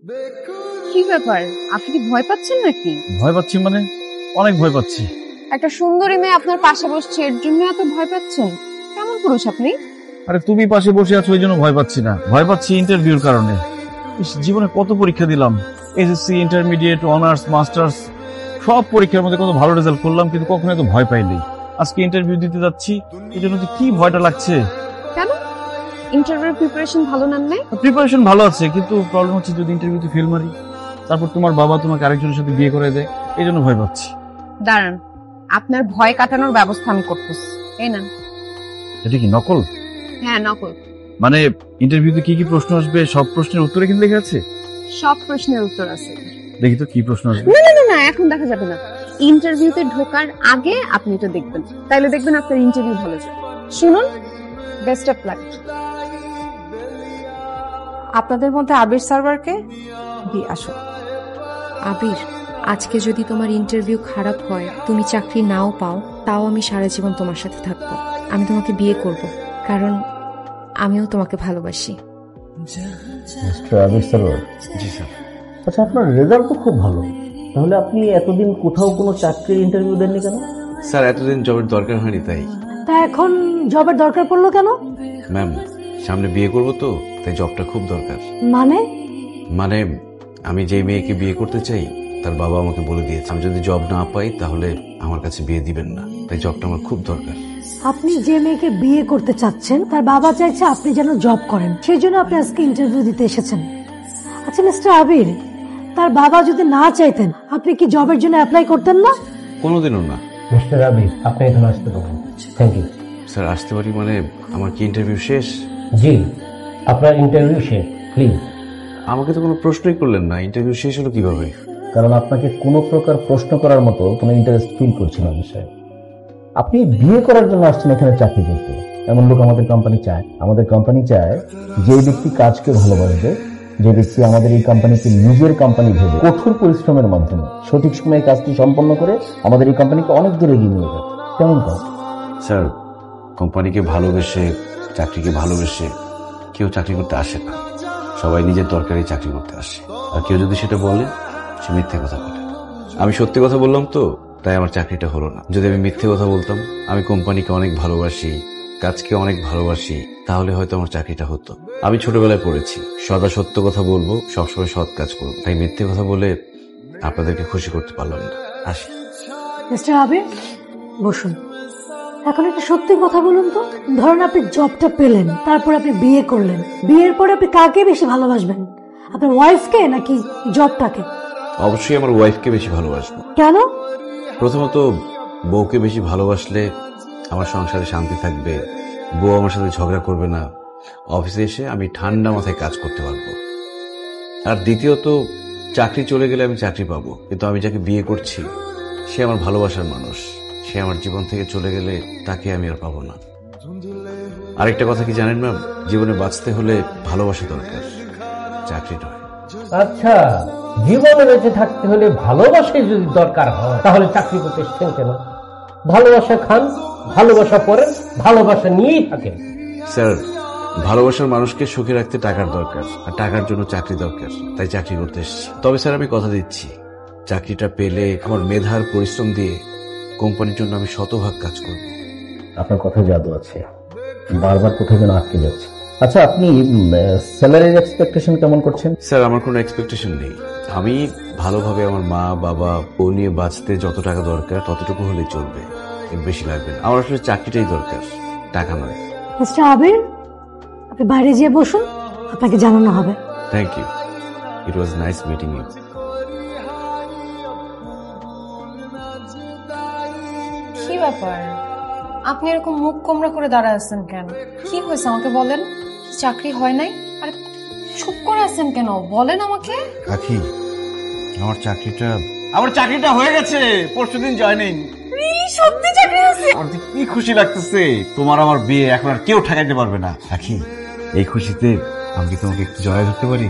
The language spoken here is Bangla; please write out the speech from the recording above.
কি ব্যাপার, আপনি কি ভয় পাচ্ছেন নাকি? ভয় পাচ্ছি মানে? অনেক ভয় পাচ্ছি। একটা সুন্দরী মেয়ে আপনার পাশে বসছে, এর জন্য এত ভয় পাচ্ছেন? কেমন পুরুষ আপনি? আরে তুমি পাশে বসে আছো ওই জন্য ভয় পাচ্ছি না, ভয় পাচ্ছি ইন্টারভিউর কারণে। জীবনে কত পরীক্ষা দিলাম, এসএসসি, ইন্টারমিডিয়েট, অনার্স, মাস্টার্স, সব পরীক্ষার মধ্যে কত ভালো রেজাল্ট করলাম, কিন্তু কখনো এত ভয় পাইনি। আজকে ইন্টারভিউ দিতে যাচ্ছি, এই জন্য কি ভয়টা লাগছে। কেন? ইন্টারভিউ প্রিপারেশন ভালো নেন নাই? প্রিপারেশন ভালো আছে, কিন্তু প্রবলেম হচ্ছে যদি ইন্টারভিউতে ফেল মারি, তারপর তোমার বাবা তোমাকে আরেকজনের সাথে বিয়ে করে দেয়, এই জন্য ভয় পাচ্ছি। দাঁড়ান, আপনার ভয় কাটানোর ব্যবস্থা আমি করতেছি। এই না। এটা কি নকল? হ্যাঁ, নকল। মানে ইন্টারভিউতে কি কি প্রশ্ন আসবে সব প্রশ্নের উত্তর এখানে লেখা আছে? সব প্রশ্নের উত্তর আছে। দেখি তো কি প্রশ্ন আসবে। না না না না, এখন দেখা যাবে না। ইন্টারভিউতে ঢোকার আগে আপনি এটা দেখবেন, তাইলে দেখবেন আপনার ইন্টারভিউ ভালো যাবে। শুনুন, বেস্ট অফ লাক। আপনাদের মধ্যে আবির সার্ভারকে আসো। আবির, আজকে যদি তোমার ইন্টারভিউ খারাপ হয়, তুমি চাকরি নাও পাও, তাও আমি সারা জীবন তোমার সাথে থাকবো। আমি তোমাকে বিয়ে করব, কারণ আমিও তোমাকে ভালোবাসি। মিস্টার আবির সারোয়ার। জি স্যার। আচ্ছা, আপনার রেজাল্ট তো খুব ভালো, তাহলে আপনি এতদিন কোথাও কোনো চাকরির ইন্টারভিউ দেননি কেন? স্যার, এতদিন জবের দরকার হয়নি তাই। তা এখন জবের দরকার পড়লো কেন? ম্যাম, সামনে বিয়ে করব তো, তাই জবটা খুব দরকার। মানে আমি যে মেয়েকে বিয়ে করতে চাই তার বাবা আমাকে বলে দিয়েছে আমি যদি জব না পাই তাহলে আমার কাছে বিয়ে দিবেন না, তাই জবটা আমার খুব দরকার। আপনি যে মেয়েকে বিয়ে করতে চাচ্ছেন তার বাবা চাইছে আপনি যেন জব করেন, সেই জন্য আপনি আজকে ইন্টারভিউ দিতে এসেছেন। আচ্ছা মিস্টার আবির, তার বাবা যদি না চাইতেন আপনি কি জবের জন্য অ্যাপ্লাই করতেন না? কোনোদিনও না। মিস্টার আবির, আপনি এখানে আসতে পারেন। Thank you. স্যার, আসতে পারি মানে আমার কি ইন্টারভিউ শেষ? জি, আপনার ইন্টারভিউ শেষ। প্লিজ। আমাকে তো কোনো প্রশ্নই করলেন না, ইন্টারভিউ শেষ হলো কিভাবে? কারণ আপনাকে কোনো প্রকার প্রশ্ন করার মতো কোনো ইন্টারেস্ট ফিল করছি না বিষয়ে। আপনি বিয়ে করার জন্য আসছেন এখানে চাকরি করতে, এমন লোক আমাদের কোম্পানি চায়। আমাদের কোম্পানি চায় যে ব্যক্তি কাজকে ভালোবাসবে, যে ব্যক্তি আমাদের এই কোম্পানিকে নিজের কোম্পানি ভেবে কঠোর পরিশ্রমের মাধ্যমে সঠিক সময়ে কাজটি সম্পন্ন করে আমাদের এই কোম্পানিকে অনেক দূরে এগিয়ে নিয়ে যাবে। কেমন কাজ? স্যার, কোম্পানিকে ভালোবেসে, চাকরিকে ভালোবেসে কেউ চাকরি করতে আসে না। সবাই নিজের দরকারে চাকরি করতে আসে, আর কেউ যদি সেটা বলে সে মিথ্যে কথা বলে। আমি সত্যি কথা বললাম তো, তাই আমার চাকরিটা হলো না। যদি আমি মিথ্যে কথা বলতাম, আমি কোম্পানিকে অনেক ভালোবাসি, কাজকে অনেক ভালোবাসি, তাহলে হয়তো আমার চাকরিটা হতো। আমি ছোটবেলায় পড়েছি সদা সত্য কথা বলবো, সবসময় সৎ কাজ করবো, তাই মিথ্যে কথা বলে আপনাদেরকে খুশি করতে পারলাম না। আসি। মিস্টার আবির, বসুন। এখন একটা সত্যি কথা বলুন তো, ধরুন আপনি জবটা পেলেন, তারপর আপনি বিয়ে করলেন, বিয়ের পরে আপনি কাকে বেশি ভালোবাসবেন? আপনার ওয়াইফকে নাকি জবটাকে? অবশ্যই আমার ওয়াইফকে বেশি ভালোবাসবো। কেন? প্রথমত, বউকে বেশি ভালোবাসলে আমার সংসারে শান্তি থাকবে, বউ আমার সাথে ঝগড়া করবে না, অফিসে এসে আমি ঠান্ডা মাথায় কাজ করতে পারবো। আর দ্বিতীয়ত, চাকরি চলে গেলে আমি চাকরি পাবো, কিন্তু আমি যাকে বিয়ে করছি সে আমার ভালোবাসার মানুষ, সে আমার জীবন থেকে চলে গেলে তাকে আমি আর পাবো না। আরেকটা কথা কি জানেন ম্যাম, জীবনে বাঁচতে হলে ভালোবাসা দরকার, চাকরি নয়। আচ্ছা, জীবনে বেঁচে থাকতে হলে ভালোবাসাই যদি দরকার হয়, তাহলে চাকরি করতে এসছেন কেন? ভালোবাসা খান, ভালোবাসা পড়েন, ভালোবাসা নিয়েই থাকেন। স্যার, ভালোবাসার মানুষকে সুখে রাখতে টাকার দরকার, আর টাকার জন্য চাকরি দরকার, তাই চাকরি করতে এসেছি। তবে স্যার, আমি কথা দিচ্ছি, চাকরিটা পেলে আমার মেধার পরিশ্রম দিয়ে কোম্পানির জন্য আমি শতভাগ কাজ করব। আপনার কথায় জাদু আছে, বারবার কোথায় যেন আটকে যাচ্ছে। আচ্ছা, আপনি স্যালারির এক্সপেকটেশন কেমন করছেন? স্যার, আমার কোনো এক্সপেকটেশন নেই। আমি ভালোভাবে আমার মা বাবা ও নিয়ে বাঁচতে যত টাকা দরকার ততটুকু হলেই চলবে, এর বেশি লাগবে না। আমার আসলে চাকরিটাই দরকার, টাকা নয়। মিস্টার আবির, আপনি বাইরে গিয়ে বসুন, আপনাকে জানানো হবে। Thank you, it was nice meeting you. কি ব্যাপার, আপনি এরকম মুখ কোমড়া করে দাঁড়ায় আছেন কেন? কি হয়েছে আমাকে বলেন। চাকরি হয় নাই? আরে চুপ করে আছেন কেন, বলেন আমাকে। কাকি, আমার চাকরিটা হয়ে গেছে, পরশুদিন জয়েনিং। সত্যি চাকরি হয়েছে? আমার তো কি খুশি লাগতেছে। তোমার আমার বিয়ে এখন আর কেউ ঠেকাইতে পারবে না। কাকি, এই খুশিতে আমি কি তোমাকে একটু জড়ায় ধরতে পারি?